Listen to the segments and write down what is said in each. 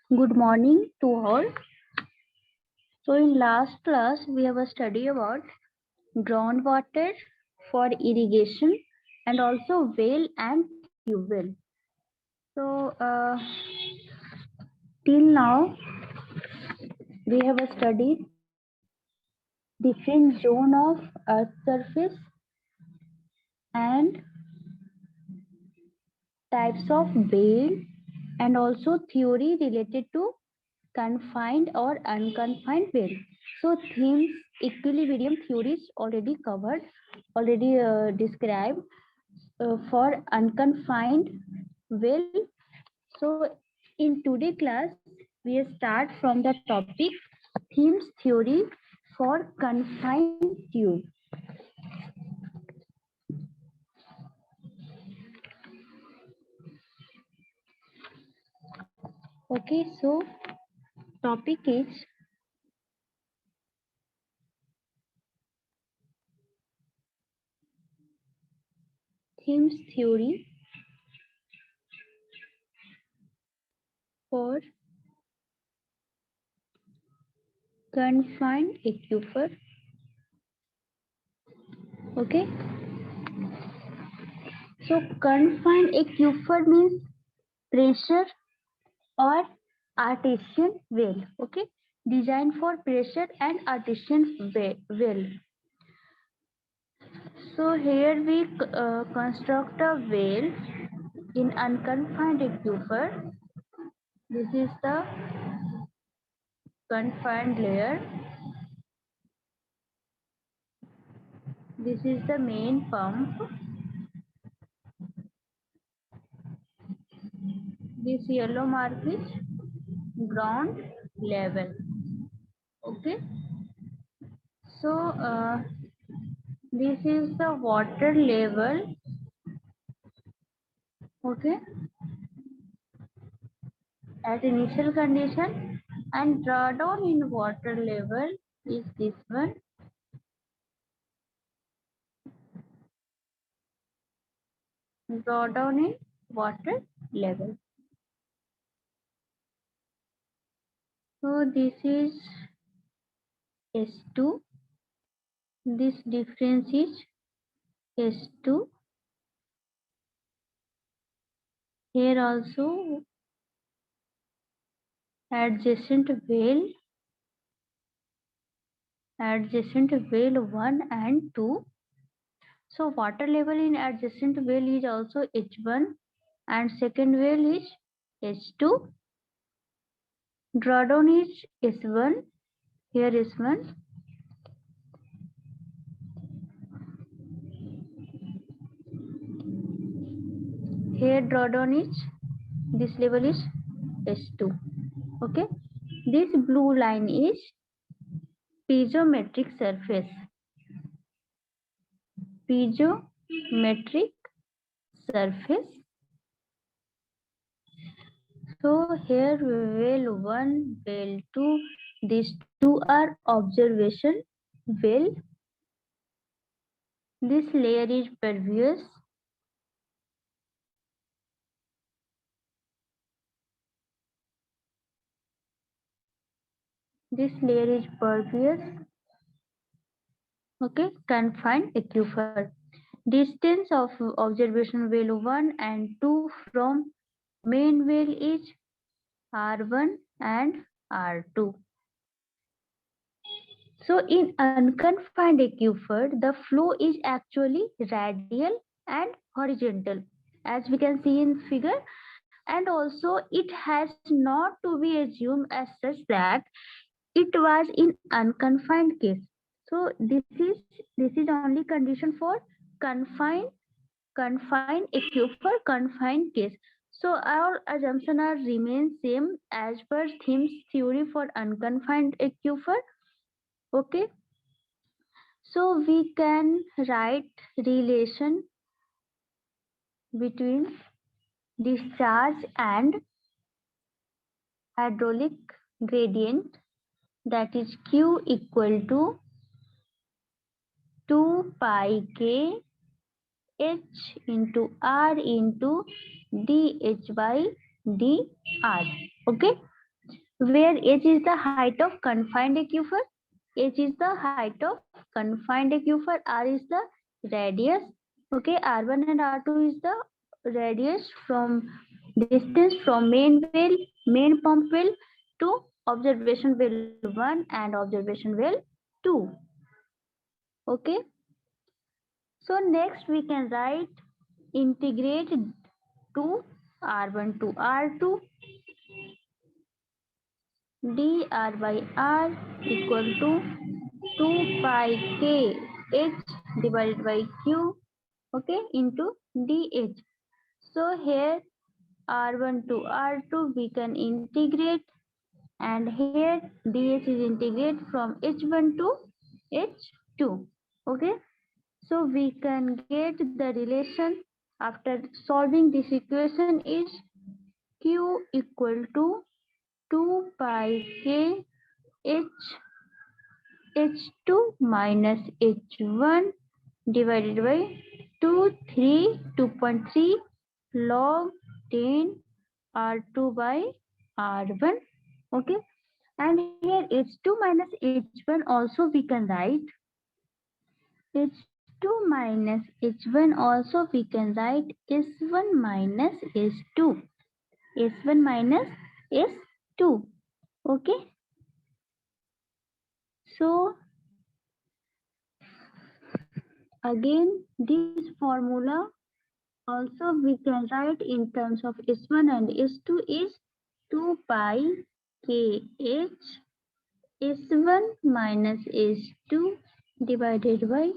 Good morning to all. So in last class we have a study about groundwater for irrigation and also well and tube well. So till now we have studied different zone of earth surface and types of well and also theory related to confined or unconfined well. So themes equilibrium theories already covered, already described for unconfined well. So in today class we start from the topic themes theory for confined tube. Okay, so topic is themes theory for confined aquifer. Okay, so confined aquifer means pressure or artesian well. Okay, designed for pressure and artesian well. So here we construct a well in unconfined aquifer. This is the confined layer. This is the main pump. This yellow mark is ground level. Okay, so this is the water level. Okay, at initial condition, and drawdown in water level is this one. Drawdown in water level. So this is S2. This difference is S2. Here also adjacent well 1 and 2. So water level in adjacent well is also H1 and second well is H2. Drawdown is S1. Here S1. Here drawdown is, this level is S2. Okay. This blue line is piezometric surface. Piezometric surface. So here well 1, well 2, these two are observation well. This layer is pervious. This layer is pervious. Okay, confined aquifer. Distance of observation well 1 and 2 from main well is R1 and R2. So in unconfined aquifer, the flow is actually radial and horizontal, as we can see in figure, and also it has not to be assumed as such that it was in unconfined case. So this is only condition for confined aquifer confined case. So our assumption are remain same as per Thiem's theory for unconfined aquifer. Okay, so we can write relation between discharge and hydraulic gradient, that is Q equal to 2 pi k H into R into dH by dR. Okay. where h is the height of confined aquifer. H is the height of confined aquifer. R is the radius. Okay, R1 and R2 is the radius from distance from main pump well to observation well 1 and observation well 2. Okay, so next we can write integrate to R1 to R2 dr by r equal to 2 pi k h divided by q, okay, into dh. So here r1 to r2 we can integrate, and here dh is integrate from h1 to h2. Okay, so we can get the relation after solving this equation is q equal to 2 pi k h h2 minus h1 divided by 2.3 log 10 r2 by r1. Okay, and here h2 minus h1 also we can write h2 minus h1 also we can write s1 minus s2, s1 minus s2. Okay, so again this formula also we can write in terms of s1 and s2 is 2 pi kh s1 minus s2 divided by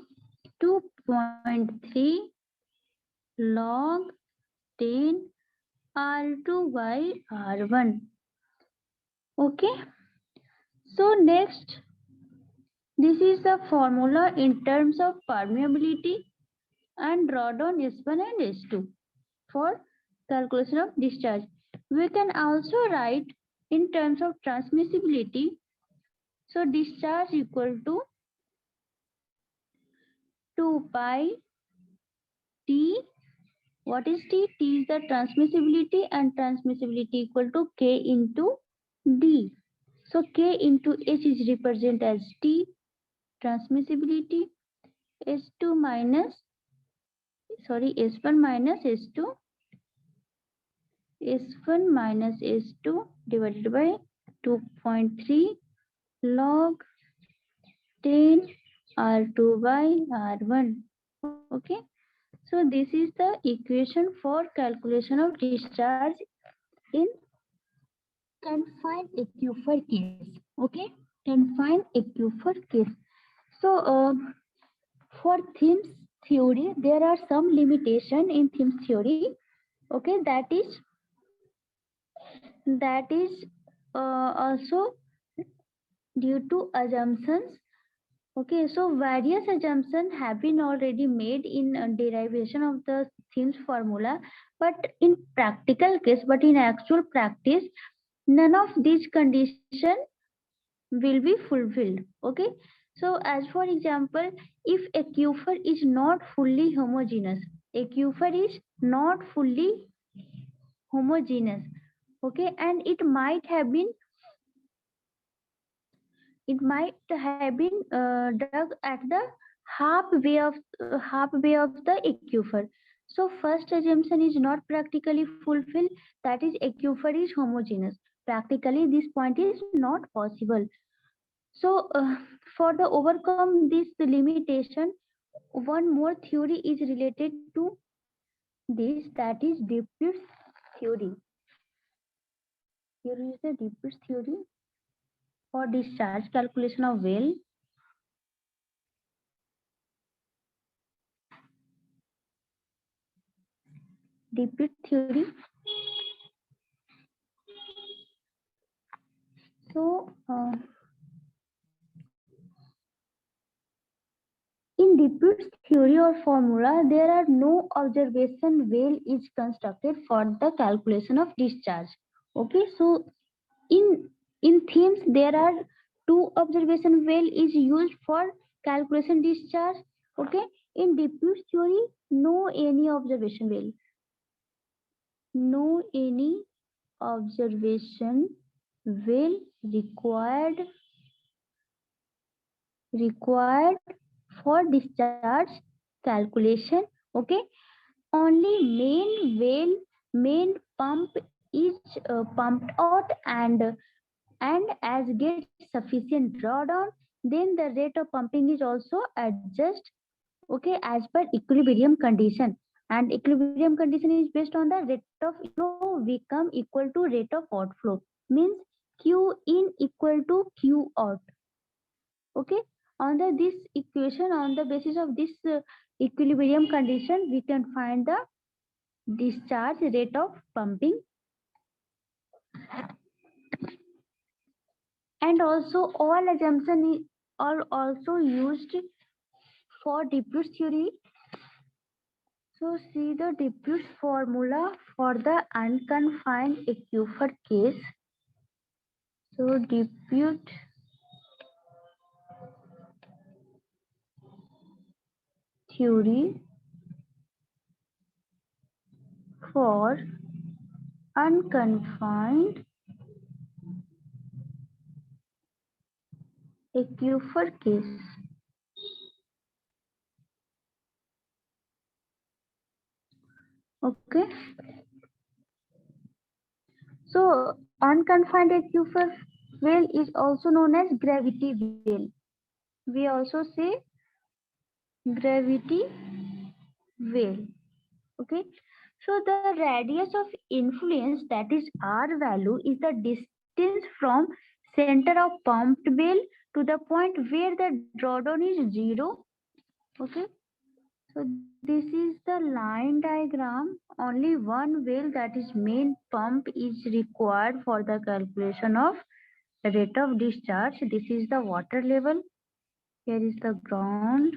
2.3 log 10 r2 by r1. Okay, so next this is the formula in terms of permeability and draw down s1 and s2 for calculation of discharge. We can also write in terms of transmissibility. So discharge equal to 2 pi T. What is T? T is the transmissibility, and transmissibility equal to K into D. So K into H is represented as T transmissibility, S2 minus, sorry, S1 minus S2, S1 minus S2 divided by 2.3 log 10 R2 by R1. Okay, so this is the equation for calculation of discharge in confined aquifer case. Okay, confined aquifer case. So for Thims theory, there are some limitation in Thims theory. Okay, that is also due to assumptions. Okay, so various assumptions have been already made in derivation of the Thims formula, but in practical case, but in actual practice, none of these conditions will be fulfilled. Okay, so as for example, if a aquifer is not fully homogeneous, aquifer is not fully homogeneous. Okay, and it might have been dug at the halfway of the aquifer. So first assumption is not practically fulfilled, that is aquifer is homogeneous. Practically this point is not possible. So for the overcome this limitation, one more theory is related to this, that is Dupuis theory. Here is the Dupuis theory for discharge calculation of well. Dupuis theory. So in Dupuis theory or formula, there are no observation well is constructed for the calculation of discharge. Okay, so in Thims there are two observation well is used for calculation discharge. Okay, in Dupuis theory, no any observation well well required for discharge calculation. Okay, only main pump is pumped out and as get sufficient drawdown, then the rate of pumping is also adjust, okay, as per equilibrium condition. And equilibrium condition is based on the rate of inflow become equal to rate of outflow, means q in equal to q out. Okay, on the this equation, on the basis of this equilibrium condition, we can find the discharge rate of pumping. And also all assumption are also used for diffuse theory. So see the diffuse formula for the unconfined aquifer case. So diffuse theory for unconfined aquifer case. Okay. So unconfined aquifer well is also known as gravity well. We also say gravity well. Okay. So the radius of influence, that is R value, is the distance from center of pumped well to the point where the drawdown is zero. Okay. So this is the line diagram. Only one well, that is main pump, is required for the calculation of rate of discharge. This is the water level. Here is the ground.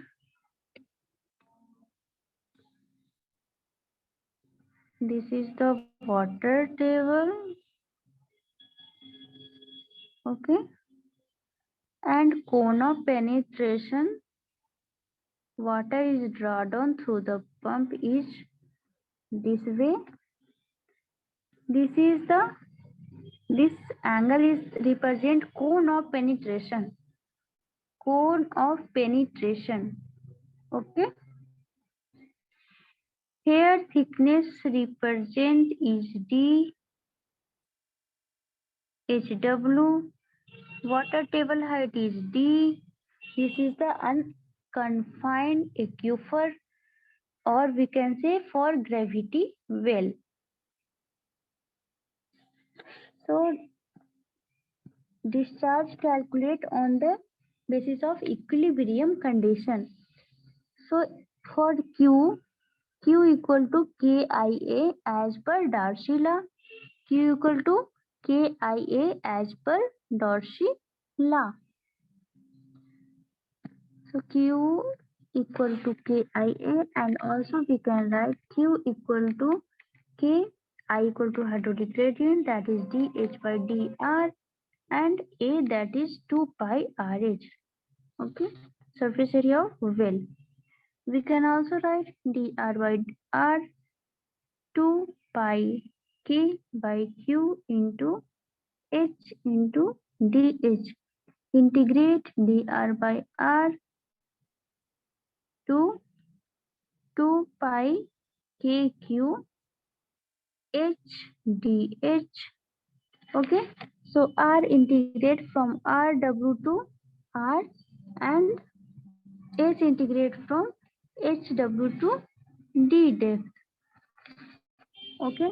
This is the water table. Okay. And cone of penetration, water is drawn down through the pump is this way. This angle is represent cone of penetration. Cone of penetration. Okay. Here thickness represent is D, HW. Water table height is D. This is the unconfined aquifer, or we can say for gravity well. So discharge calculate on the basis of equilibrium condition. So for Q equal to KIA as per Darcy law. Q equal to KIA as per Darcy law. So Q equal to KIA, and also we can write Q equal to K, I equal to hydraulic gradient, that is dH by dr, and A, that is 2 pi RH. Okay, surface area of well. We can also write dr by r 2 pi K by Q into H into dH. Integrate dr by r to 2 pi KQ H dH. Okay, so R integrate from RW to R, and H integrate from HW to D depth. Okay,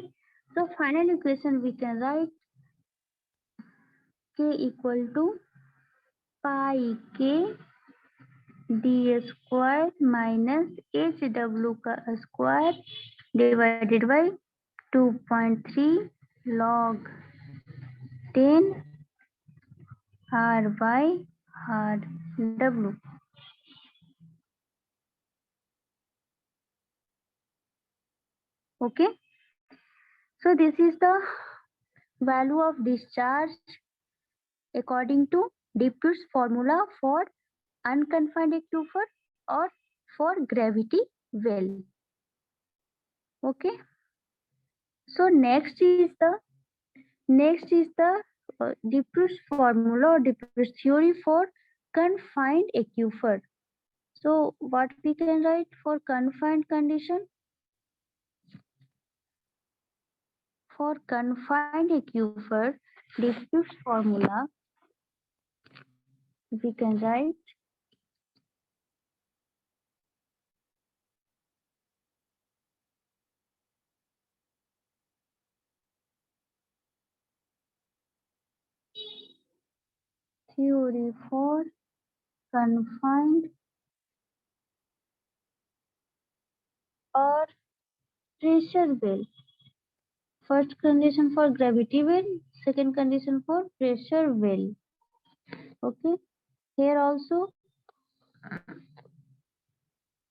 so final equation we can write K equal to pi K D square minus HW square divided by 2.3 log 10 R by RW. Okay, so this is the value of discharge according to diffuse formula for unconfined aquifer or for gravity well. Okay, so next is the Diffuse formula or diffuse theory for confined aquifer. So what we can write for confined condition? For confined aquifer, diffuse formula we can write theory for confined or pressure well. First condition for gravity well, second condition for pressure well. Okay, here also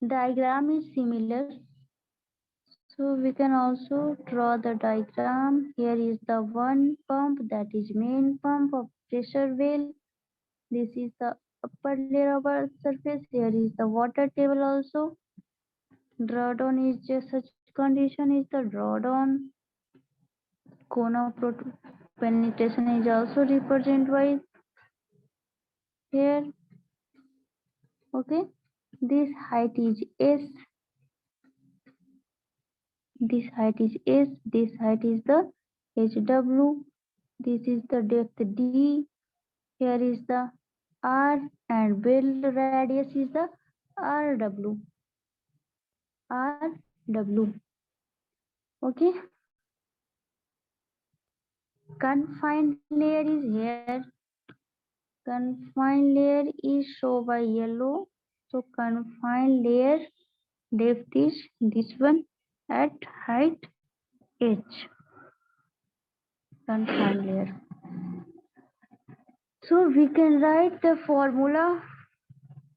diagram is similar. So we can also draw the diagram. Here is the one pump, that is main pump of pressure well. This is the upper layer of our surface. Here is the water table also. Drawdown is just such condition is the drawdown. Cone of penetration is also represented by here. Okay. This height is S. This height is S. This height is the HW. This is the depth D. Here is the R and well radius is the RW. RW. Okay. Confined layer is here. Confined layer is shown by yellow. So confined layer depth is this one at height H. Confined layer. So we can write the formula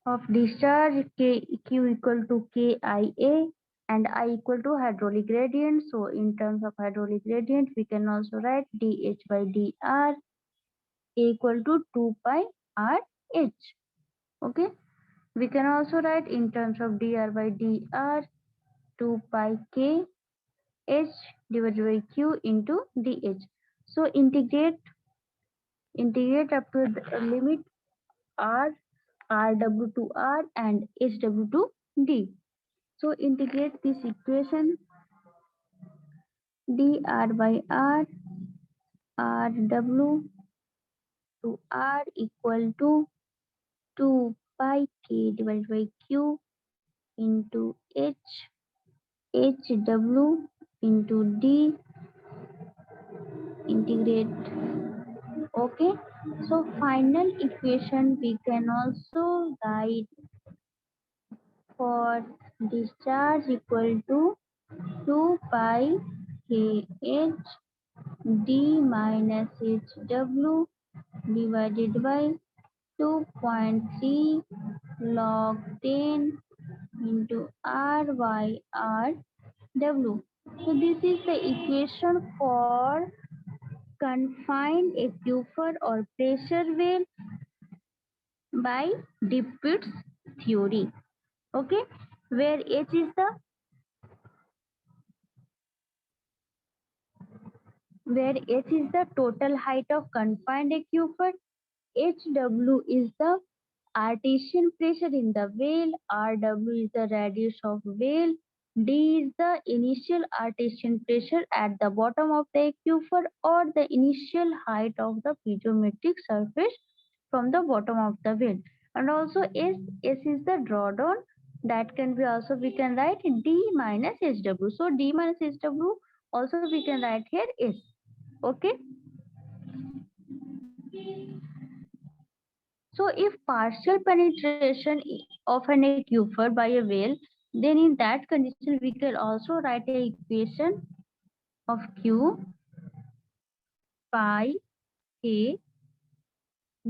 of discharge Q equal to KIA and I equal to hydraulic gradient. So in terms of hydraulic gradient, we can also write dH by dR equal to 2 pi RH. Okay. We can also write in terms of dr by dr 2 pi k h divided by q into dh. So integrate up to the limit r rw to r and hw to d. So integrate this equation dr by r rw to r equal to 2 pi k divided by q into hw into d. Integrate. Okay, so final equation we can also write for discharge equal to 2 pi kh d minus hw divided by 2.3 log 10 into r by r w. So this is the equation for confined aquifer or pressure well by Diffuse theory. Okay, where H is the total height of confined aquifer, HW is the artesian pressure in the well, RW is the radius of well, D is the initial artesian pressure at the bottom of the aquifer or the initial height of the piezometric surface from the bottom of the well. And also S is the drawdown, that can be also we can write D minus HW. So D minus HW also we can write here S. Okay. So if partial penetration of an aquifer by a well, then in that condition we can also write a equation of Q pi K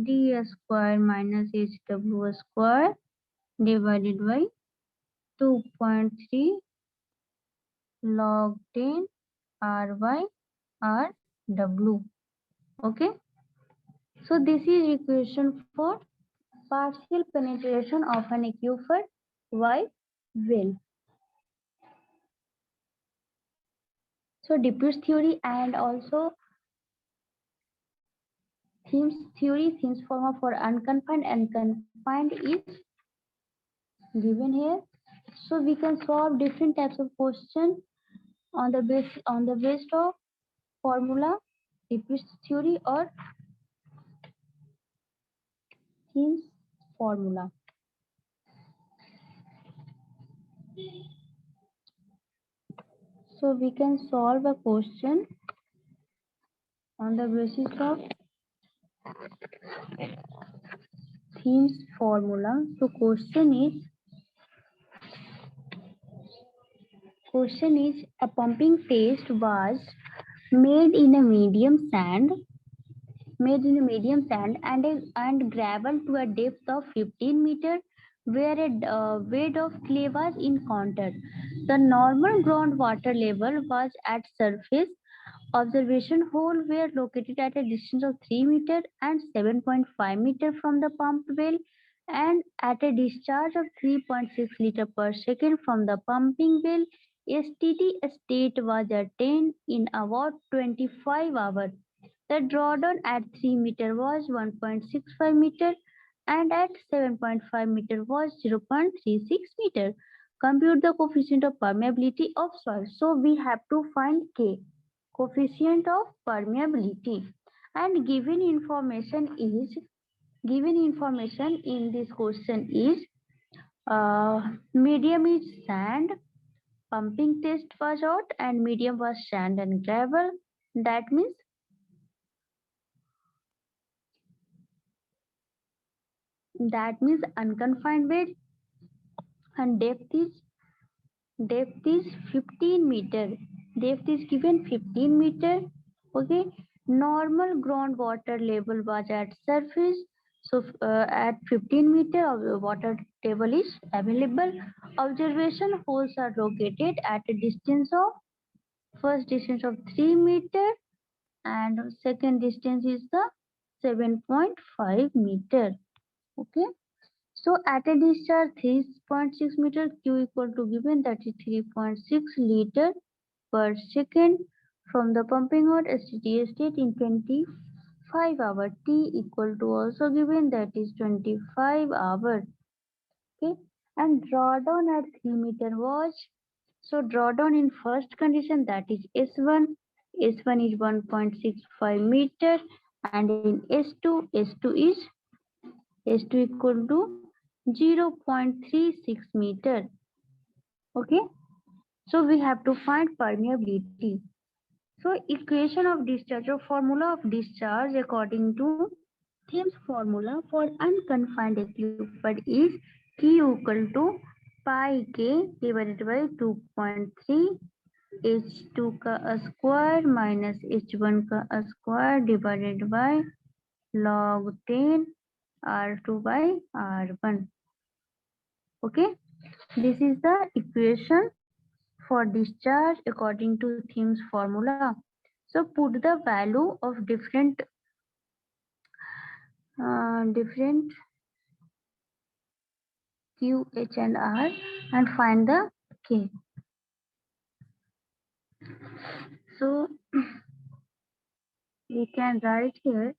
d square minus HW square divided by 2.3 log 10 R by RW. Okay. So this is equation for partial penetration of an aquifer by well. So diffuse theory and also themes formula for unconfined and confined is given here. So we can solve different types of question on the basis of formula, Lipschitz theory or themes formula. So we can solve a question on the basis of themes formula. So question is a pumping test was made in a medium sand and gravel to a depth of 15 meters where a weight of clay was encountered. The normal groundwater level was at surface. Observation holes were located at a distance of 3 meters and 7.5 meters from the pump well and at a discharge of 3.6 liters per second from the pumping well. A steady state was attained in about 25 hours. The drawdown at 3 meter was 1.65 meter and at 7.5 meter was 0.36 meter. Compute the coefficient of permeability of soil. So we have to find K, coefficient of permeability, and given information in this question is medium is sand, pumping test was out, and medium was sand and gravel. That means unconfined bed, and depth is 15 meter. Depth is given 15 meter. Okay. Normal groundwater level was at surface. So at 15 meter water table is available. Observation holes are located at a distance of first distance of 3 meter and second distance is the 7.5 meter. Okay. So at a discharge 3.6 meter, Q equal to given, that is 3.6 liter per second from the pumping out steady state in 25 hours. T equal to also given, that is 25 hours. Okay, and drawdown at 3 meter was, so drawdown in first condition, that is S1. S1 is 1.65 meter, and in S2 equal to 0.36 meter. Okay, so we have to find permeability. So equation of discharge or formula of discharge according to Thiems formula for unconfined equipment is Q equal to pi k divided by 2.3 h2 का square minus h1 का square divided by log 10 r2 by r1. Okay, this is the equation for discharge according to Thiems formula. So put the value of different Q, H and R and find the K. So we can write here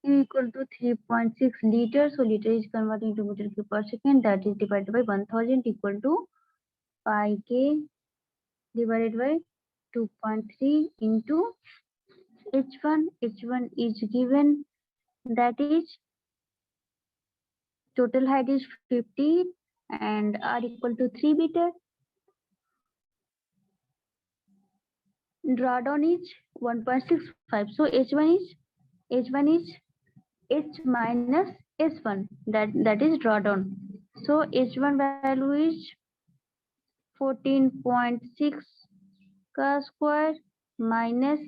Q equal to 3.6 liters. So liter is converting to meter cube per second. That is divided by 1000 equal to pi K divided by 2.3 into H1. H1 is given, that is total height is 50 and R equal to 3 meter. Drawdown is 1.65. So H1 is H minus S1, that is drawdown. So H1 value is 14.6 का square minus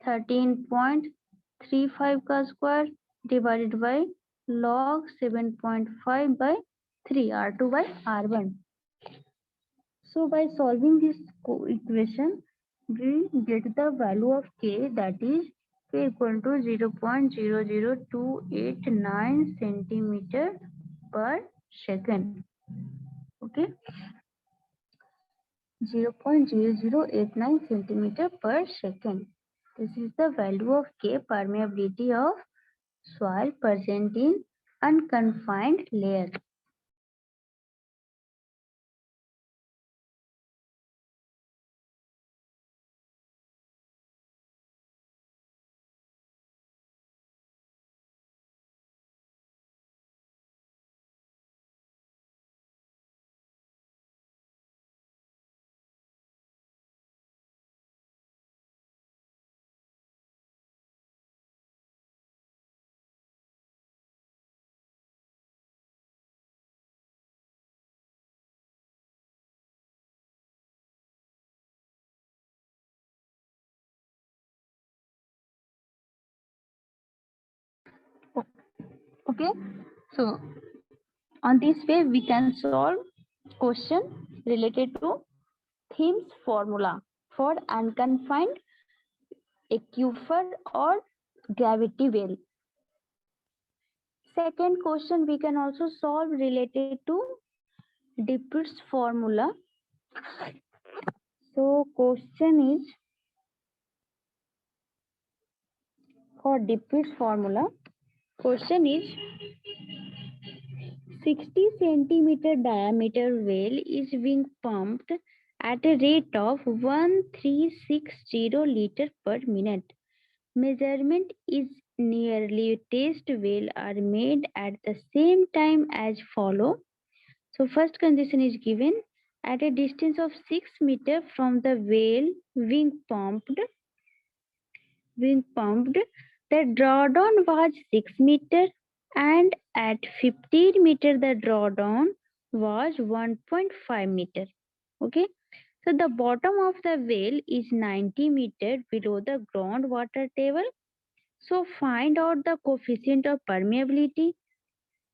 13.35 का square divided by log 7.5 by 3 R2 by R1. So by solving this equation, we get the value of K, that is K equal to 0.00289 centimeter per second. Okay, 0.0089 centimeter per second. This is the value of K, permeability of soil present in unconfined layer. Okay, so on this way we can solve question related to Thiems formula for unconfined aquifer or gravity well. Second question we can also solve related to Dipper's formula. So question is for Dipper's formula. Question is 60 centimeter diameter well is being pumped at a rate of 1360 liter per minute. Measurement is nearly test well are made at the same time as follow. So first condition is given at a distance of 6 meter from the well being pumped, the drawdown was 6 meter and at 15 meter the drawdown was 1.5 meter. Okay. So the bottom of the well is 90 meter below the groundwater table. So find out the coefficient of permeability.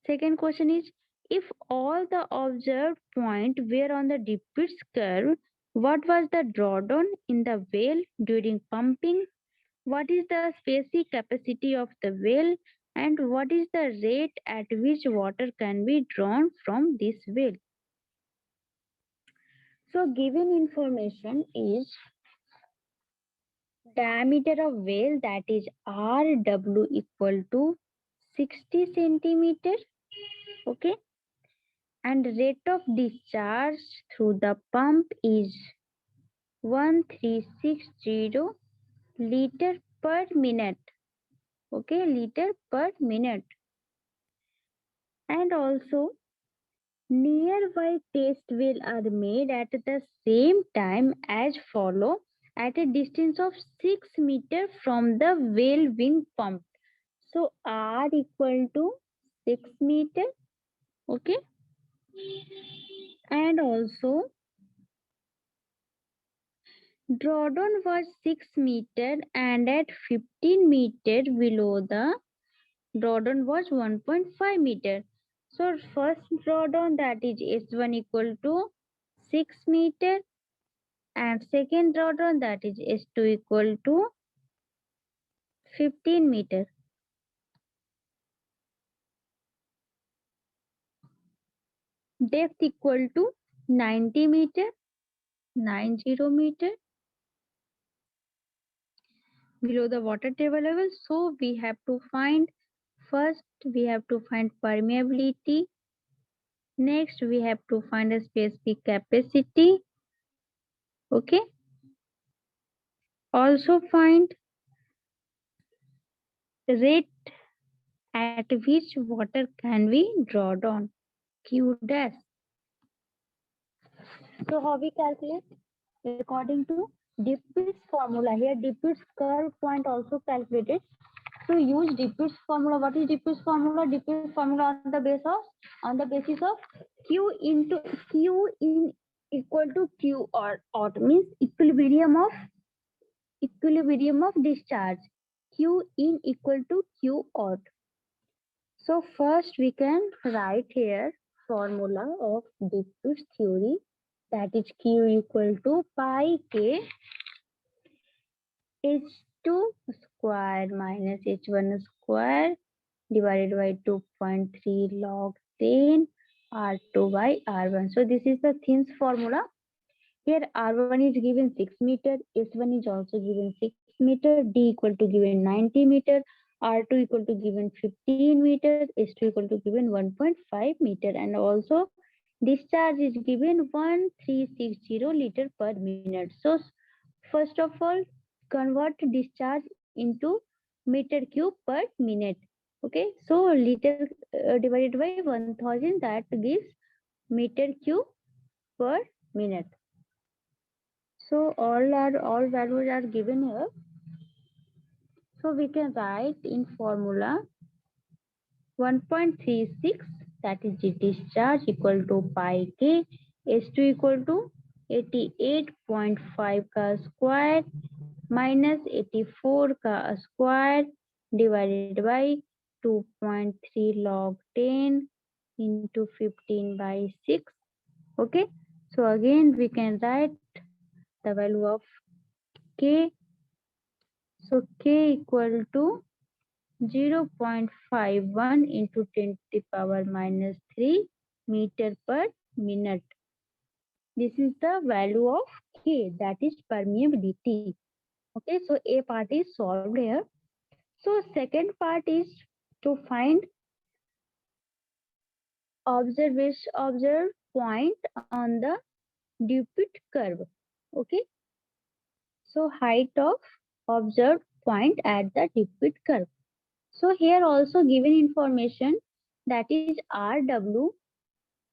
Second question is if all the observed points were on the Dipper's curve, what was the drawdown in the well during pumping? What is the specific capacity of the well and what is the rate at which water can be drawn from this well? So given information is diameter of well that is RW equal to 60 centimeter, okay, and rate of discharge through the pump is 1360 liter per minute, okay, liter per minute. And also nearby test well are made at the same time as follow at a distance of 6 meter from the well being pumped. So R equal to 6 meter, okay, and also drawdown was 6 meter and at 15 meter below the drawdown was 1.5 meter. So first drawdown that is S1 equal to 6 meter and second drawdown that is S2 equal to 15 meter. Depth equal to 90 meter, 90 meter below the water table level. So we have to find first we have to find permeability. Next we have to find a specific capacity. Okay. Also find rate at which water can be drawn on Q dash. So how we calculate? According to Dipper's formula. Here Dipper's curve point also calculated. So use Dipper's formula. What is Dipper's formula? Dipper's formula on the basis of Q into Q in equal to Q or odd means equilibrium of discharge. Q in equal to Q odd. So first we can write here formula of Dipper's theory, that is Q equal to pi k H2 square minus H1 square divided by 2.3 log 10 R2 by R1. So this is the Thiems formula. Here R1 is given 6 meter, S1 is also given 6 meter, D equal to given 90 meter, R2 equal to given 15 meter, S2 equal to given 1.5 meter, and also discharge is given 1360 liter per minute. So first of all, convert discharge into meter cube per minute. Okay, so liter divided by 1000, that gives meter cube per minute. So all values are given here. So we can write in formula 1.36, that is the discharge, equal to pi k, S2 equal to 88.5 ka square minus 84 ka square divided by 2.3 log 10 into 15 by 6. Okay, so again we can write the value of k. So k equal to 0.51 into 10 to the power minus 3 meter per minute. This is the value of K, that is permeability. Okay, so A part is solved here. So second part is to find observe point on the Dupuit curve. Okay, so height of observed point at the Dupuit curve. So here also given information, that is RW,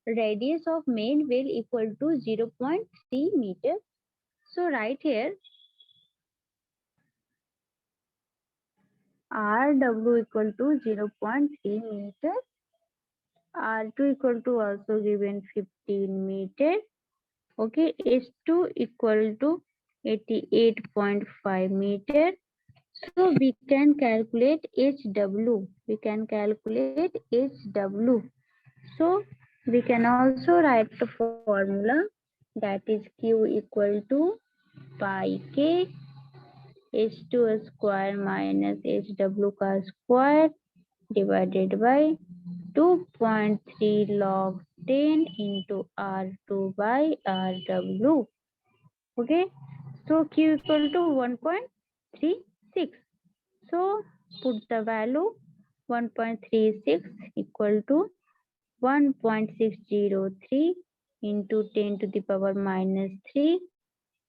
radius of main wheel, equal to 0.3 meter. So right here RW equal to 0.3 meter, R2 equal to also given 15 meter. Okay, S2 equal to 88.5 meter. So we can calculate HW. We can calculate HW. So we can also write the formula, that is Q equal to pi k H2 square minus HW ka square divided by 2.3 log 10 into R2 by RW. Okay, so Q equal to 1.36. So put the value 1.36 equal to 1.603 into 10 to the power minus 3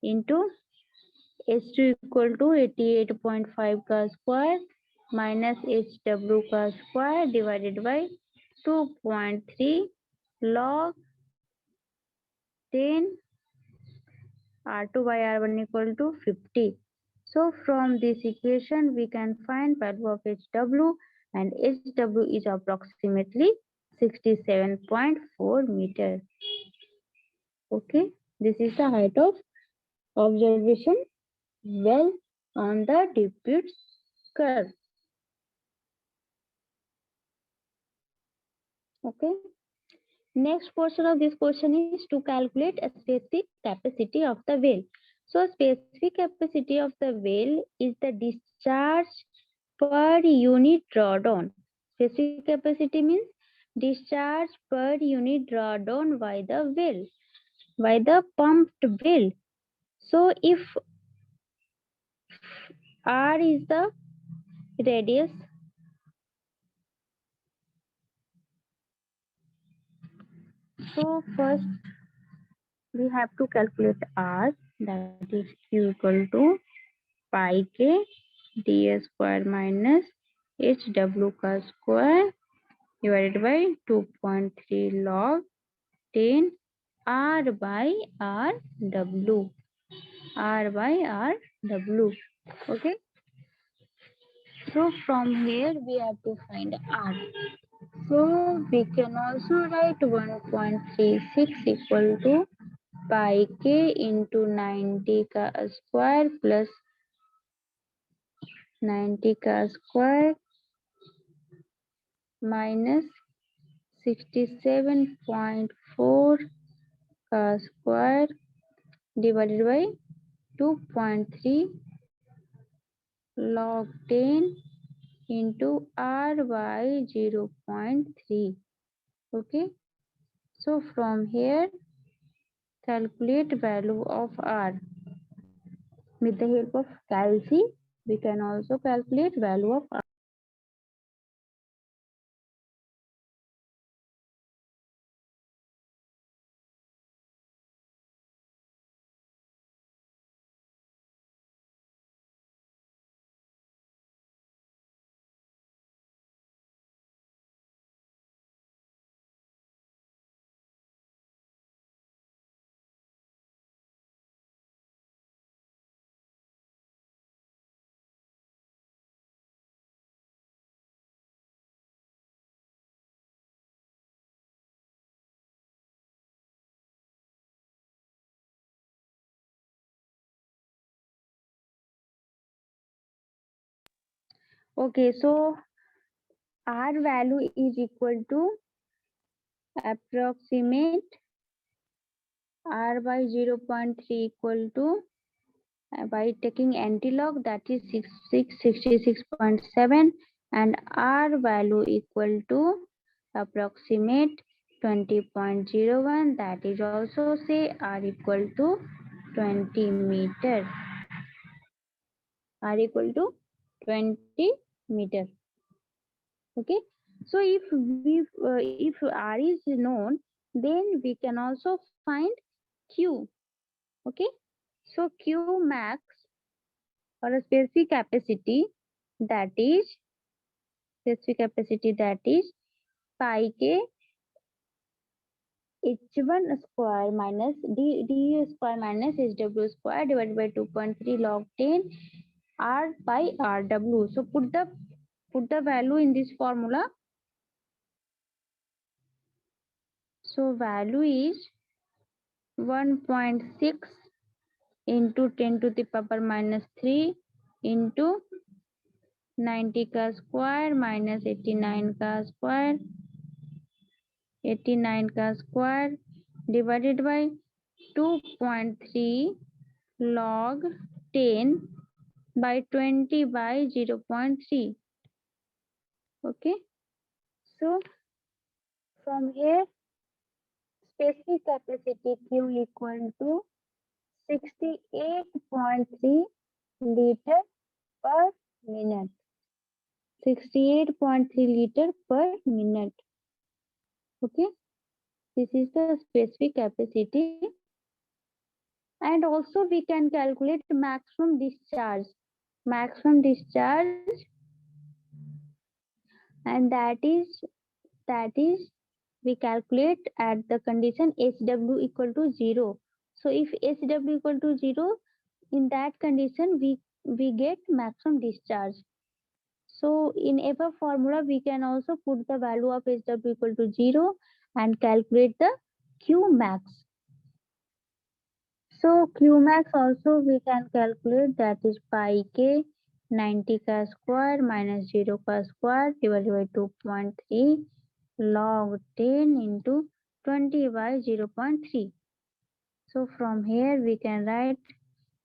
into H2 equal to 88.5 ka square minus HW का square divided by 2.3 log 10 R2 by R1 equal to 50. So from this equation we can find value of HW, and HW is approximately 67.4 meter. Okay, this is the height of observation well on the Dupuit curve. Okay. Next portion of this question is to calculate a specific capacity of the well. So specific capacity of the well is the discharge per unit drawdown. Specific capacity means discharge per unit drawdown by the well, by the pumped well. So if R is the radius, so first we have to calculate R, that is Q equal to pi k d square minus HW का square divided by 2.3 log 10 R by RW. R by RW. Okay. So from here we have to find R. So we can also write 1.36 equal to pi k into 90 का square plus 90 का square minus 67.4 का square divided by 2.3 log 10 into R by 0.3. Okay, so from here calculate value of R. With the help of calci, we can also calculate value of R. Okay, so R value is equal to approximate R by 0.3 equal to by taking antilog, that is 66.7, and R value equal to approximate 20.01, that is also say R equal to 20 meter. R equal to 20 meter. Okay, so if R is known, then we can also find Q. Okay, so Q max or a specific capacity, that is pi k h1 square minus d square minus hw square divided by 2.3 log 10 R by Rw. So put the value in this formula. So value is 1.6 into 10 to the power minus 3 into 90 का square minus 89 का square divided by 2.3 log 10 by 20 by 0.3. Okay, so from here specific capacity Q equal to 68.3 liter per minute. 68.3 liter per minute. Okay, this is the specific capacity. And also we can calculate maximum discharge. And that is we calculate at the condition HW equal to 0. So if HW equal to 0, in that condition we get maximum discharge. So in above formula we can also put the value of HW equal to 0 and calculate the Q max. So Q max also we can calculate, that is pi k 90 का square minus 0 का square divided by 2.3 log 10 into 20 by 0.3. So from here we can write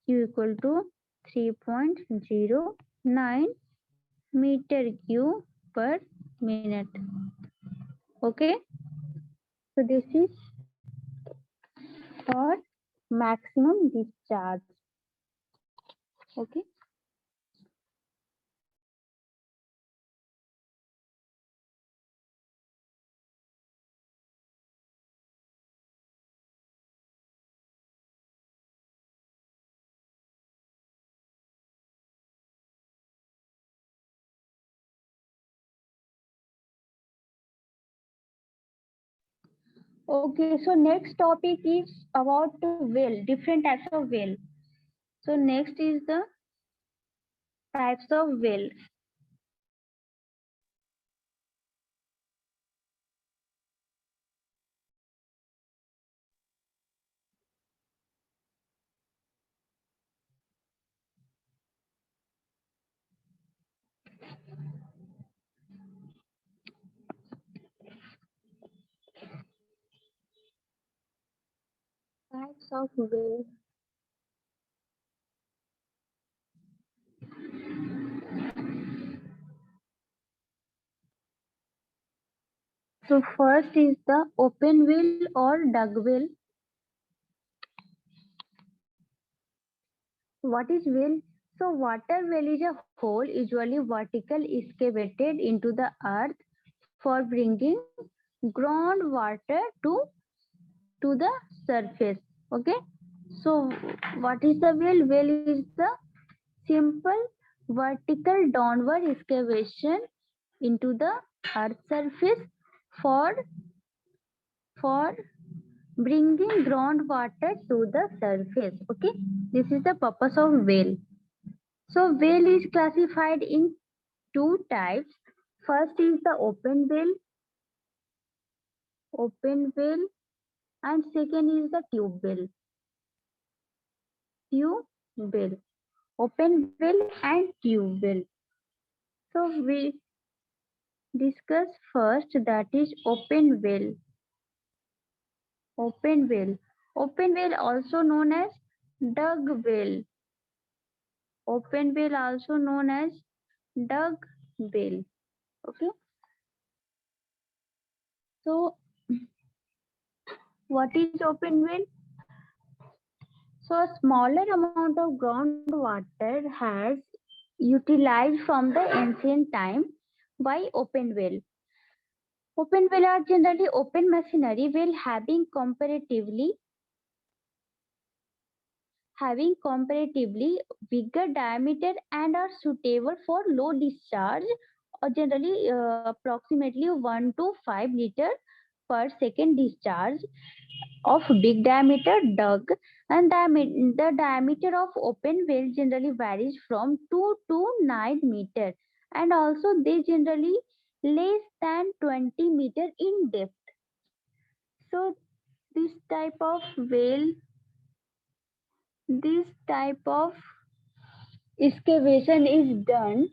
Q equal to 3.09 meter cube per minute. Okay, so this is for maximum discharge. Okay. Okay, so next topic is about well, different types of well. So next is the types of well. Types of well. So first is the open well or dug well. What is well? So water well is a hole usually vertical excavated into the earth for bringing groundwater to the surface. Okay. So what is the well? Well is the simple vertical downward excavation into the earth surface for for bringing groundwater to the surface. Okay, this is the purpose of well. So well is classified in two types. First is the open well, and second is the tube well. Tube well, open well and tube well. So we discuss first, that is open well. Open well. Open well also known as dug well. Open well also known as dug well. Okay. So what is open well? So a smaller amount of groundwater has utilized from the ancient time by open well. Open well are generally open masonry well having comparatively bigger diameter and are suitable for low discharge, or generally approximately 1 to 5 liter per second discharge of big diameter dug, and the diameter of open well generally varies from 2 to 9 meter, and also they generally less than 20 meter in depth. So this type of well, this type of excavation is done.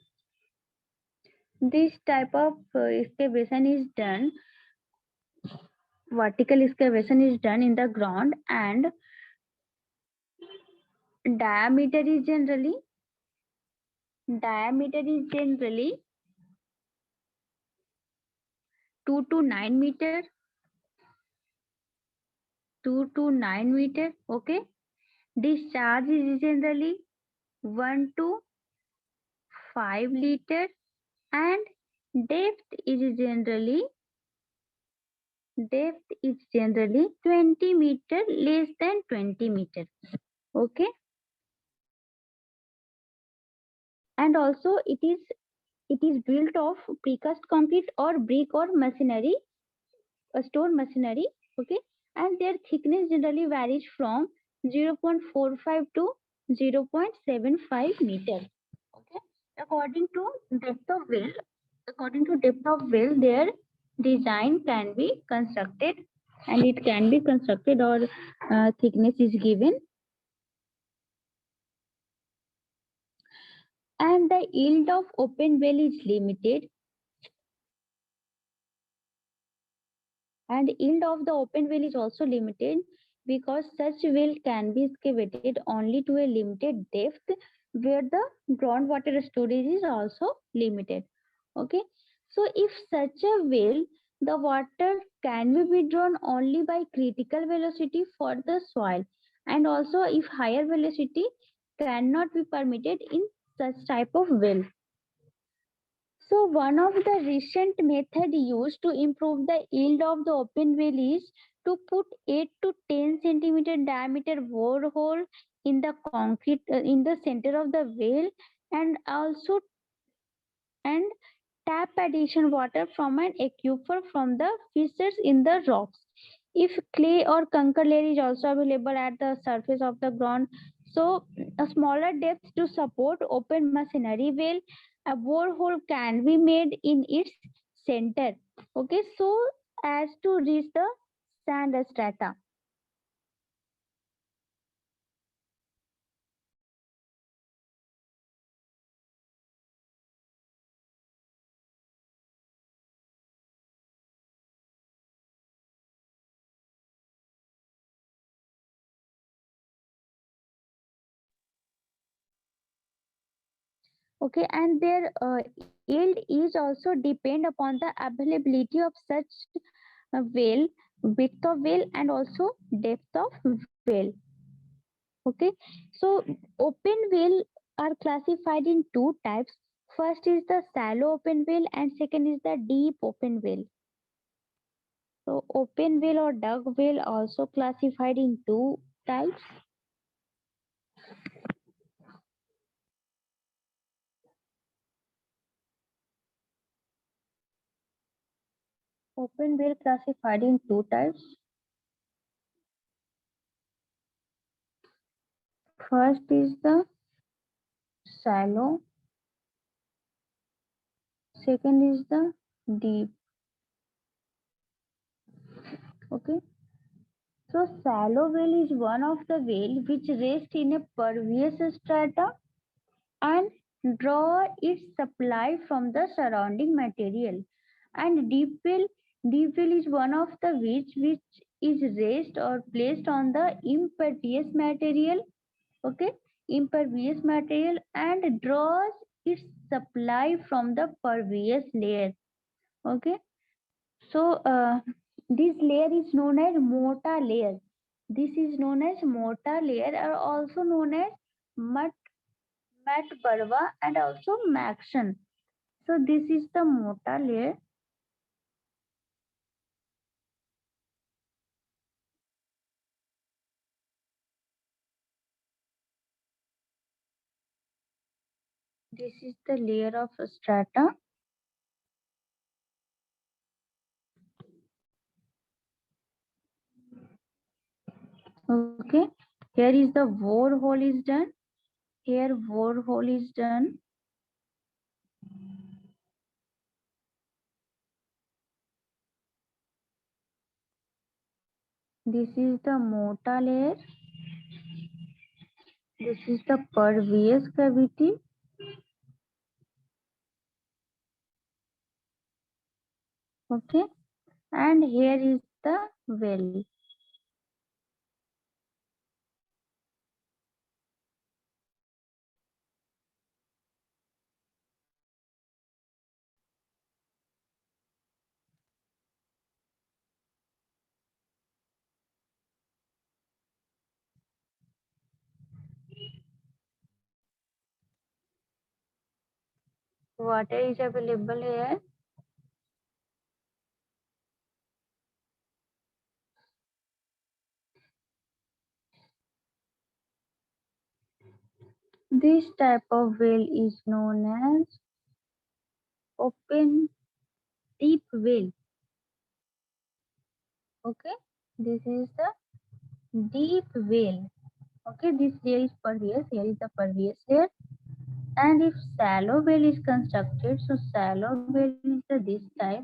This type of excavation is done. Vertical excavation is done in the ground, and diameter is generally diameter is generally 2 to 9 meter. 2 to 9 meter. Okay. Discharge is generally 1 to 5 liter, and depth is generally depth is generally 20 meter, less than 20 meter. Okay. And also it is built of precast concrete or brick or masonry, stone masonry. Okay. And their thickness generally varies from 0.45 to 0.75 meter. Okay. According to depth of well, their design can be constructed, and it can be constructed, or thickness is given. And the yield of open well is limited, and yield of the open well is also limited, because such well can be excavated only to a limited depth where the groundwater storage is also limited. Okay. So if such a well, the water can be withdrawn only by critical velocity for the soil, and also if higher velocity cannot be permitted in such type of well. So one of the recent method used to improve the yield of the open well is to put 8 to 10 centimeter diameter borehole in the concrete in the center of the well, and also and tap addition water from an aquifer from the fissures in the rocks. If clay or conker layer is also available at the surface of the ground, so a smaller depth to support open masonry well, a borehole can be made in its center. Okay, so as to reach the sand strata. Okay, and their yield is also depend upon the availability of such well, width of well, and also depth of well. Okay, so open whale are classified in two types. First is the shallow open whale and second is the deep open whale. So open whale or duck whale also classified in two types. Open whale classified in two types. First is the shallow, second is the deep. Okay. So shallow whale is one of the whale which rest in a pervious strata and draw its supply from the surrounding material. And deep whale is one of the which is raised or placed on the impervious material. Okay, impervious material and draws its supply from the pervious layer. Okay, so this layer is known as mota layer. This is known as mota layer, or also known as mat mat barwa and also maction. So this is the mota layer. This is the layer of strata. Okay, here is the bore hole is done. Here bore hole is done. This is the mota layer. This is the pervious cavity. Okay, and here is the well. Water is available here. This type of well is known as open deep well. Okay, this is the deep well. Okay, this layer is pervious. Here is the pervious layer. And if shallow well is constructed, so shallow well is the this type.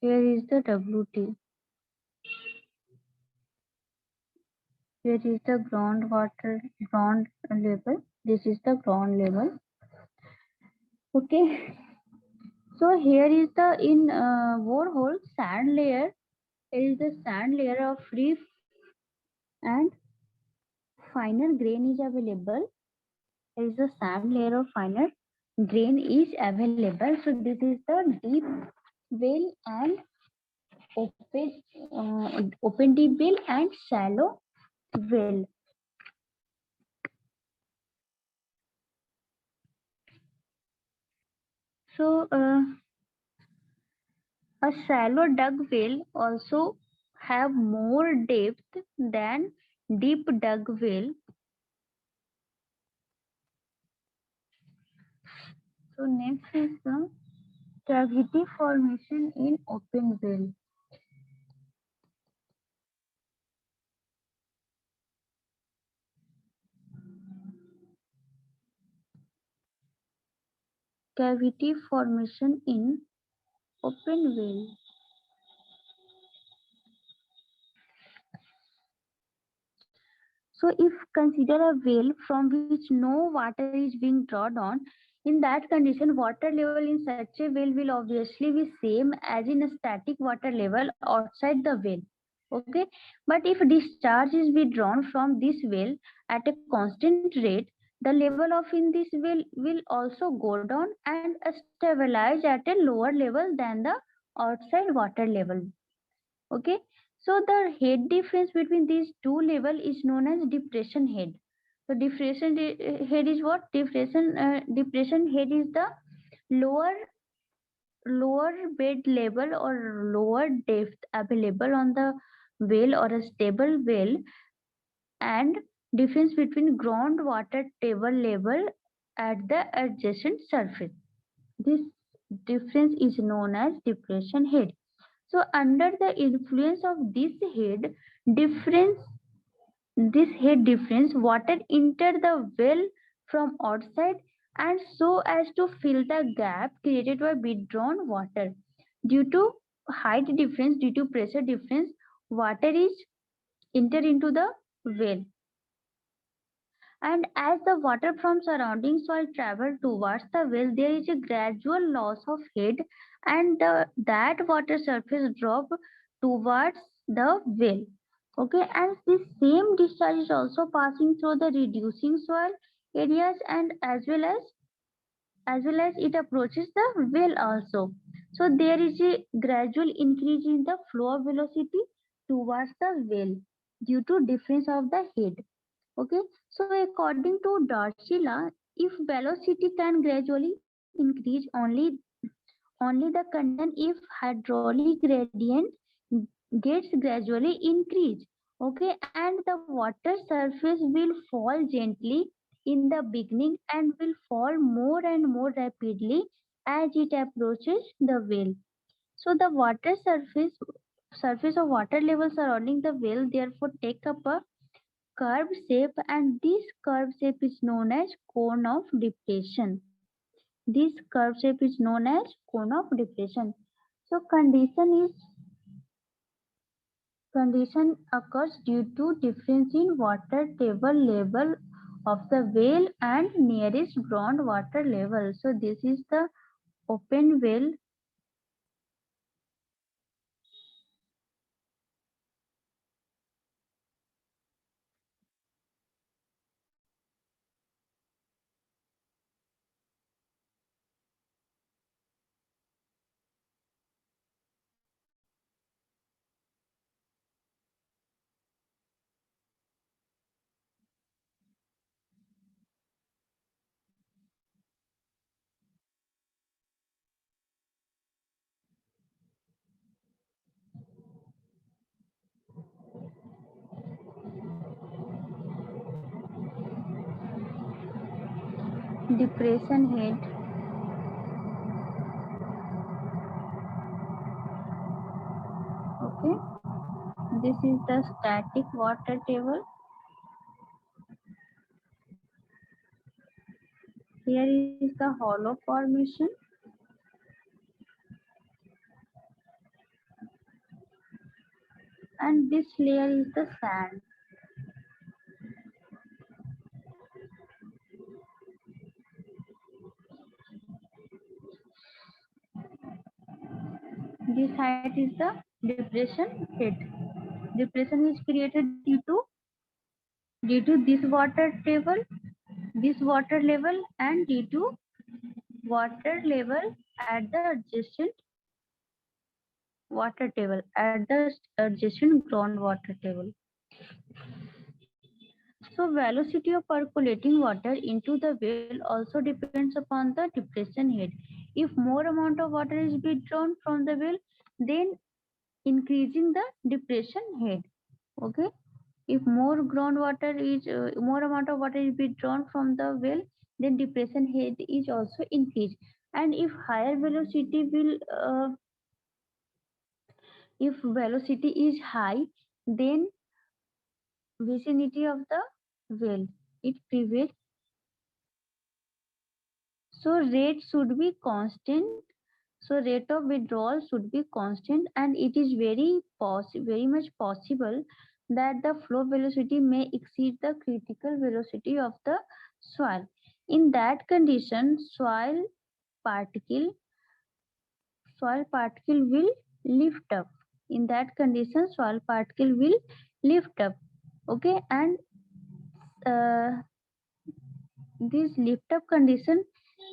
Here is the WT. Here is the ground level. This is the ground level. Okay. So here is the in borehole sand layer. Here is the sand layer of reef and finer grain is available. Here is the sand layer of finer grain is available. So this is the deep well and open open deep well and shallow well. So a shallow dug well also have more depth than deep dug well. So next is the cavity formation in open well. Cavity formation in open well. So if consider a well from which no water is being drawn on, in that condition water level in such a well will obviously be same as in a static water level outside the well. Okay, but if discharge is withdrawn from this well at a constant rate, the level of in this well will also go down and stabilize at a lower level than the outside water level. Okay, so the head difference between these two level is known as depression head. So head is what? Depression head is the lower lower bed level or lower depth available on the well or a stable well, and difference between groundwater table level at the adjacent surface. This difference is known as depression head. So under the influence of difference, this head difference, water enter the well from outside and so as to fill the gap created by withdrawn water. Due to height difference, due to pressure difference, water is enter into the well. And as the water from surrounding soil travel towards the well, there is a gradual loss of head and that water surface drop towards the well. Okay, and this same discharge is also passing through the reducing soil areas and as well as it approaches the well also. So there is a gradual increase in the flow velocity towards the well due to difference of the head. Okay, so according to Darshila, if velocity can gradually increase only the condition if hydraulic gradient gets gradually increased. Okay, and the water surface will fall gently in the beginning and will fall more and more rapidly as it approaches the well. So the water surface of water level surrounding the well therefore take up a curved shape, and this curved shape is known as cone of depression. This curved shape is known as cone of depression. So condition occurs due to difference in water table level of the well and nearest groundwater level. So this is the open well. Depression head. Okay, this is the static water table. Here is the hollow formation. And this layer is the sand. This height is the depression head. Depression is created due to this water level, and due to water level at the adjacent water table, at the adjacent groundwater table. So velocity of percolating water into the well also depends upon the depression head. If more amount of water is withdrawn from the well, then increasing the depression head. Okay, if more amount of water is withdrawn from the well, then depression head is also increased. And if velocity is high, then vicinity of the well it prevails. So rate should be constant. So rate of withdrawal should be constant, and it is very much possible that the flow velocity may exceed the critical velocity of the soil. In that condition, particle soil particle will lift up. In that condition, soil particle will lift up. Okay, and uh, this lift up condition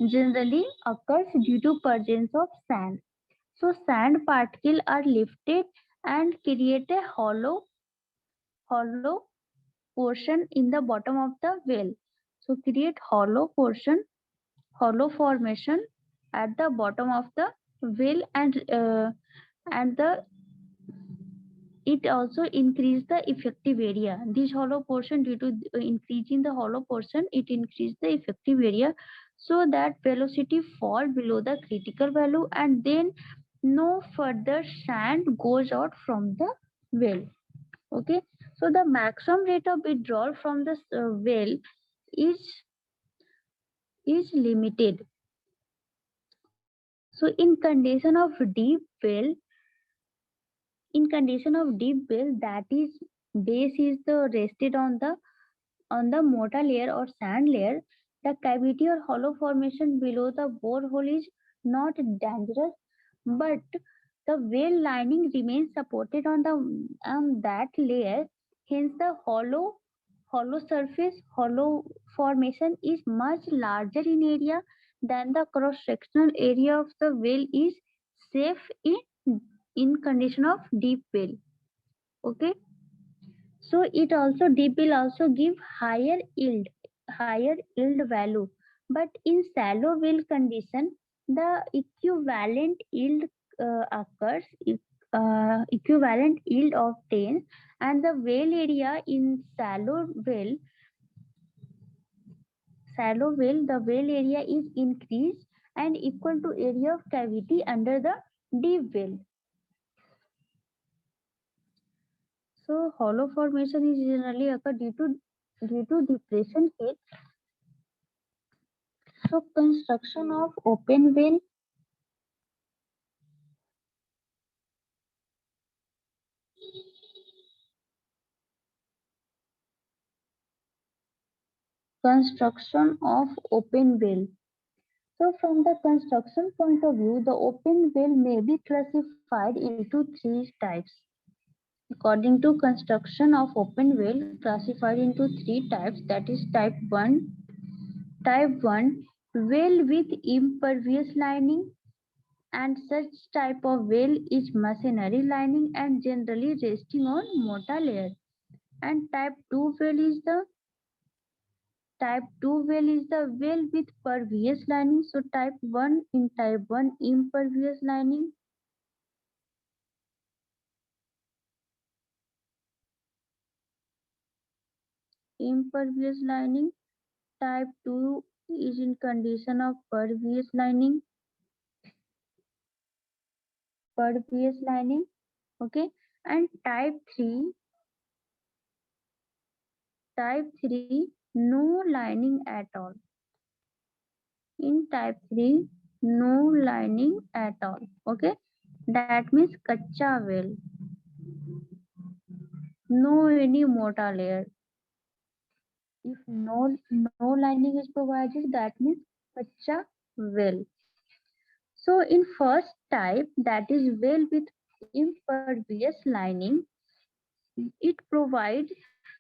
generally occurs due to presence of sand. So sand particles are lifted and create a hollow portion in the bottom of the well. So create hollow formation at the bottom of the well, and the it also increase the effective area. This hollow portion, due to increasing the hollow portion, it increase the effective area, so that velocity fall below the critical value, and then no further sand goes out from the well. Okay, so the maximum rate of withdrawal from the well is limited. So in condition of deep well, that is base is the rested on the mortar layer or sand layer, the cavity or hollow formation below the borehole is not dangerous, but the well lining remains supported on that layer. Hence, the hollow formation is much larger in area than the cross-sectional area of the well is safe in condition of deep well. Okay, so it also deep will also give higher yield value, but in shallow well condition, the occurs equivalent yield obtains, and the well area in shallow well, the well area is increased and equal to area of cavity under the deep well. So hollow formation is generally occur due to depression heat. So construction of open well. Construction of open well. So from the construction point of view, the open well may be classified into three types. According to construction of open well, classified into three types, that is type 1 well with impervious lining, and such type of well is masonry lining and generally resting on mortar layer. And type 2 well is the well with pervious lining. So type 1 impervious lining. Impervious lining. Type 2 is in condition of pervious lining. Pervious lining. Okay. And type 3 no lining at all. In type 3 no lining at all. Okay. That means kacha well. No any mortar layer. If no lining is provided, that means kacha well. So in first type, that is well with impervious lining, it provides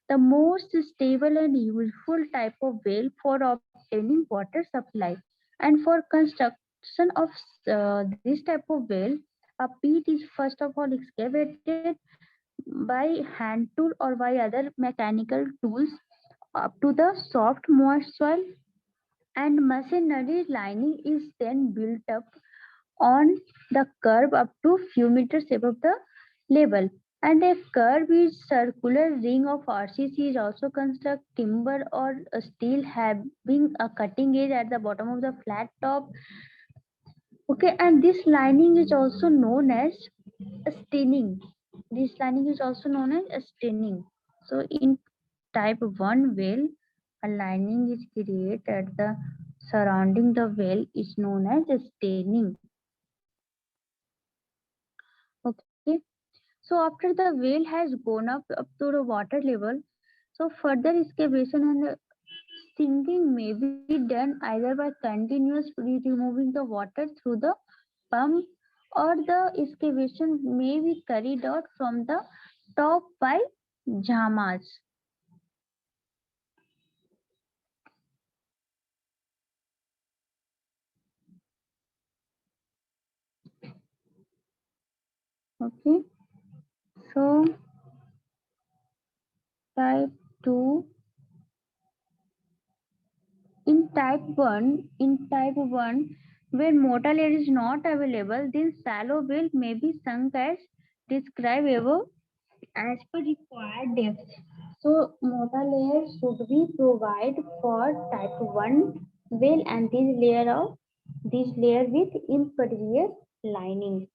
the most stable and useful type of well for obtaining water supply. And for construction of this type of well, a pit is first of all excavated by hand tool or by other mechanical tools up to the soft moist soil, and masonry lining is then built up on the curb up to few meters above the level. And a curb is circular ring of RCC is also construct timber or steel having a cutting edge at the bottom of the flat top. Okay, and this lining is also known as a staining. This lining is also known as a staining. So in type 1 well, a lining is created at the surrounding the well is known as a staining. Okay. So after the well has gone up to the water level, so further excavation and sinking may be done either by continuously removing the water through the pump, or the excavation may be carried out from the top by jhamas. Okay, so type 2. In type 1, when mortar layer is not available, then shallow well may be sunk as described above as per required depth. So mortar layer should be provided for type 1 well, and this layer with impervious lining.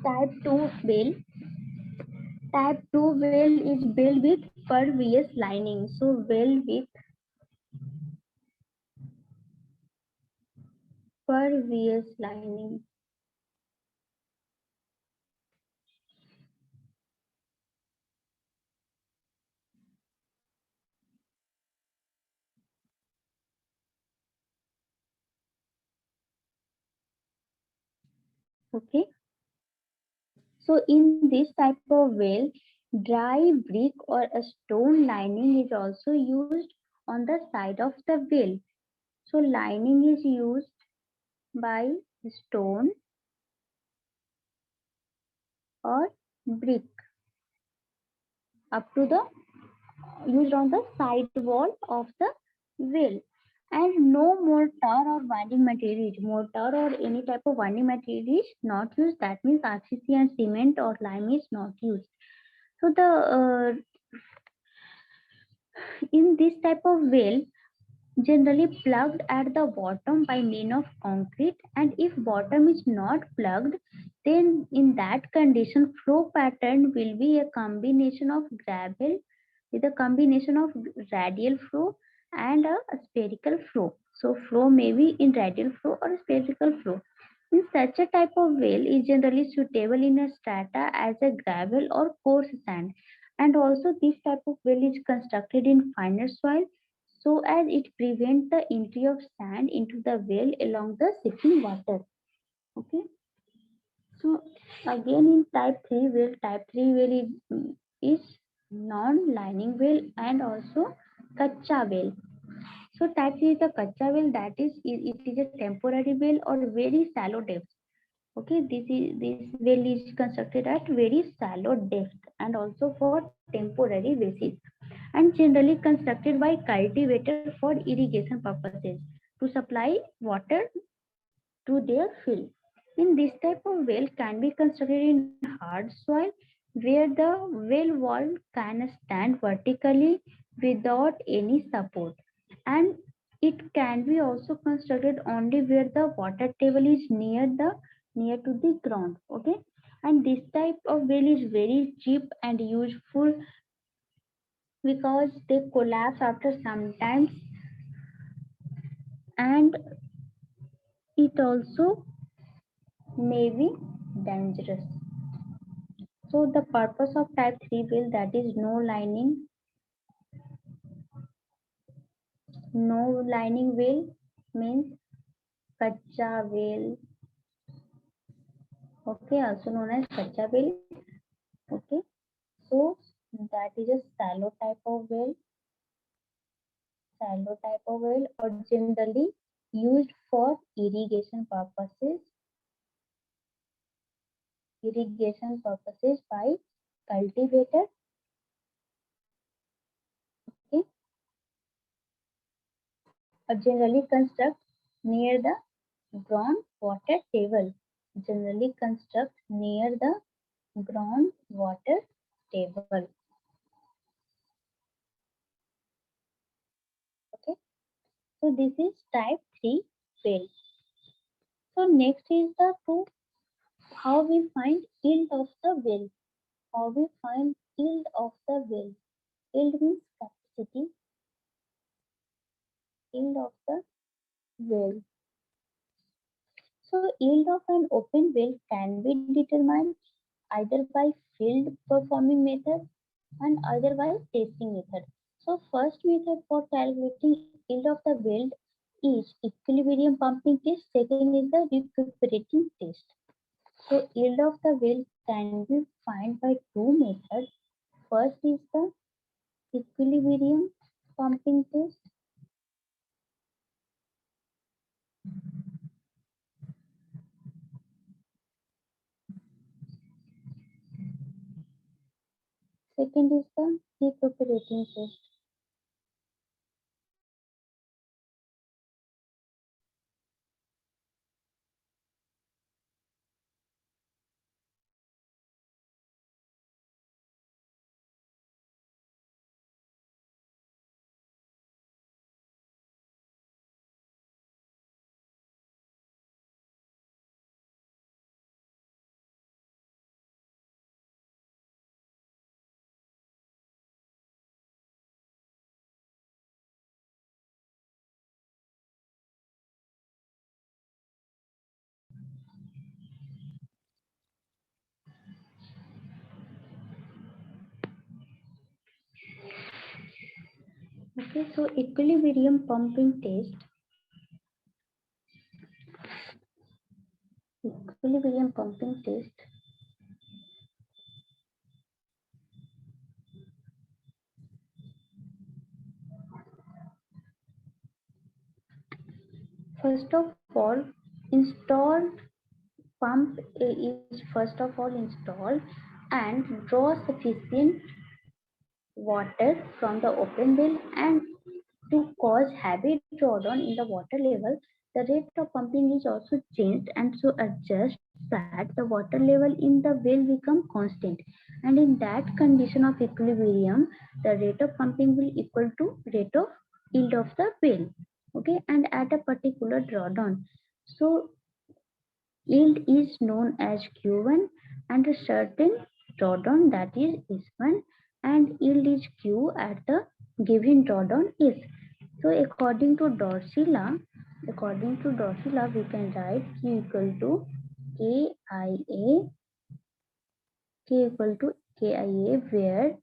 Type 2 well. Type 2 well is built with pervious lining. So well with pervious lining. Okay. So in this type of well, dry brick or a stone lining is also used on the side of the well. So lining is used by stone or brick up to the used on the side wall of the well. And no mortar or winding material, mortar or any type of winding material is not used. That means RCC and cement or lime is not used. So the in this type of well, generally plugged at the bottom by means of concrete, and if bottom is not plugged, then in that condition flow pattern will be a combination of gravel with a combination of radial flow and a spherical flow. So flow may be in radial flow or spherical flow. In such a type of well is generally suitable in a strata as a gravel or coarse sand, and also this type of well is constructed in finer soil so as it prevents the entry of sand into the well along the seeping water. Okay. So again in type 3 well is non-lining well and also kacha well. So type 3 is the kacha well, that is it is a temporary well or very shallow depth. Okay, this well is constructed at very shallow depth and also for temporary basis, and generally constructed by cultivator for irrigation purposes to supply water to their field. In this type of well can be constructed in hard soil where the well wall can stand vertically without any support, and it can be also constructed only where the water table is near to the ground. Okay, and this type of well is very cheap and useful because they collapse after some time, and it also may be dangerous. So the purpose of type 3 well, that is no lining well means kacha well. Okay, also known as kacha well. Okay, so that is a shallow type of well, or generally used for irrigation purposes by cultivator. Okay, or generally construct near the groundwater table. Generally construct near the groundwater table. So this is type 3 well. So next is the two, how we find yield of the well. How we find yield of the well. Yield means capacity. Yield of the well. So yield of an open well can be determined either by field performing method and either by testing method. So first method for calculating yield of the well is equilibrium pumping test. Second is the recuperating test. So yield of the well can be found by two methods. First is the equilibrium pumping test. Second is the recuperating test. Okay, so equilibrium pumping test. Equilibrium pumping test. First of all, installed pump is first of all installed and draw sufficient water from the open well, and to cause heavy drawdown in the water level, the rate of pumping is also changed and so adjust that the water level in the well become constant. And in that condition of equilibrium, the rate of pumping will equal to rate of yield of the well. Okay, and at a particular drawdown. So yield is known as Q1 and a certain drawdown that is S1, and yield is Q at the given drawdown S. So according to Darcy law, we can write Q equal to KIA, K equal to KIA, where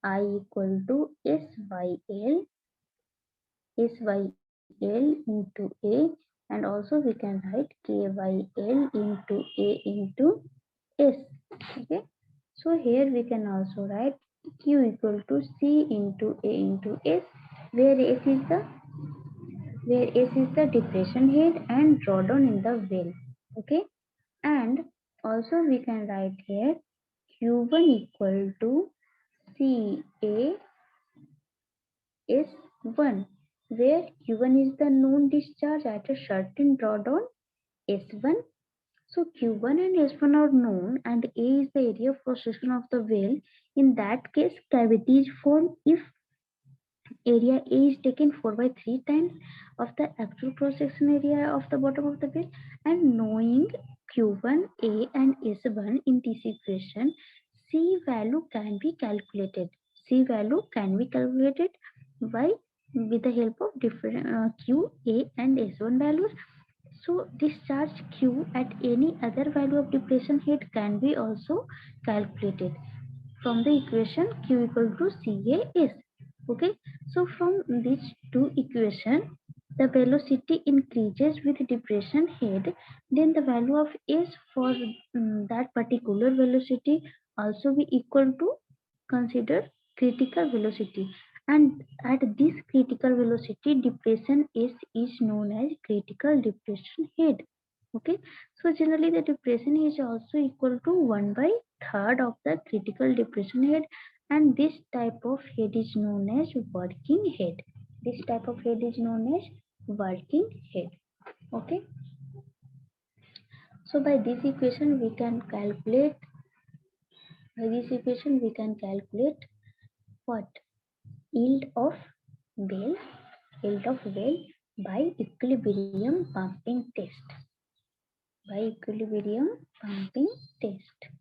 I equal to SYL into A, and also we can write KYL into A into S. Okay, so here we can also write Q equal to C into A into S, where S is the depression head and drawdown in the well. Okay, and also we can write here Q1 equal to CA S1, where Q1 is the known discharge at a certain drawdown S1. So Q1 and S1 are known and A is the area of cross section of the well. In that case, cavity is formed if area A is taken 4 by 3 times of the actual cross section area of the bottom of the well. And knowing Q1, A and S1 in this equation, C value can be calculated. C value can be calculated by with the help of different Q, A and S1 values. So discharge Q at any other value of depression head can be also calculated from the equation Q equal to CAS. Okay, so from these two equations, the velocity increases with depression head, then the value of S for that particular velocity also be equal to consider critical velocity, and at this critical velocity depression S is known as critical depression head. Okay, so generally the depression is also equal to 1 by third of the critical depression head, and this type of head is known as working head. This type of head is known as working head. Okay, so by this equation we can calculate, what? Yield of well, yield of well, by equilibrium pumping test. By equilibrium pumping test.